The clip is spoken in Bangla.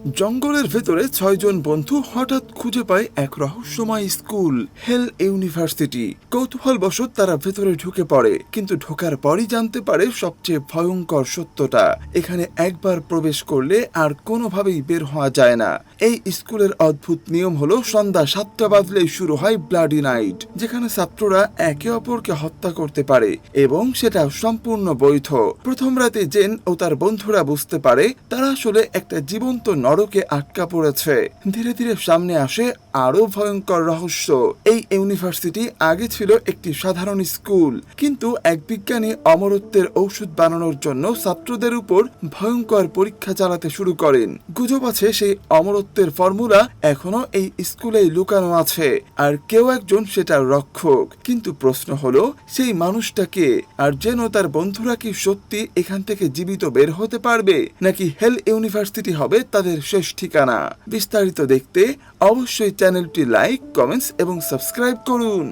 জঙ্গলের ভেতরে ৬ জন বন্ধু হঠাৎ খুঁজে পায় এক রহস্যময় স্কুল, হেল ইউনিভার্সিটি। কৌতূহলবশত তারা ভেতরে ঢুকে পড়ে, কিন্তু ঢোকার পরই জানতে পারে সবচেয়ে ভয়ঙ্কর সত্যটা। এখানে একবার প্রবেশ করলে আর কোনোভাবেই বের হওয়া যায় না। এই স্কুলের অদ্ভুত নিয়ম হলো সন্ধ্যা ৭টা বাজলেই শুরু হয় ব্লাডি নাইট, যেখানে ছাত্ররা একে অপরকে হত্যা করতে পারে এবং সেটা সম্পূর্ণ বৈধ। প্রথম রাতে জেন ও তার বন্ধুরা বুঝতে পারে তারা আসলে একটা জীবন্ত নরকে আটকা পড়েছে। ধীরে ধীরে সামনে আসে আরো ভয়ঙ্কর রহস্য। এই ইউনিভার্সিটি আগে ছিল একটি সাধারণ স্কুল, কিন্তু এক বিজ্ঞানী অমরত্বের ঔষধ বানানোর জন্য ছাত্রদের উপর ভয়ঙ্কর পরীক্ষা চালাতে শুরু করেন। গুজব আছে সেই অমরত্বের ফর্মুলা এখনো এই স্কুলেই লুকানো আছে, আর কেউ একজন সেটার রক্ষক। কিন্তু প্রশ্ন হলো, সেই মানুষটা কে? আর যেন তার বন্ধুরা কি সত্যি এখান থেকে জীবিত বের হতে পারবে, নাকি হেল ইউনিভার্সিটি হবে তাদের শেষ ঠিকানা? বিস্তারিত দেখতে অবশ্যই চ্যানেলটি লাইক, কমেন্টস এবং সাবস্ক্রাইব করুন।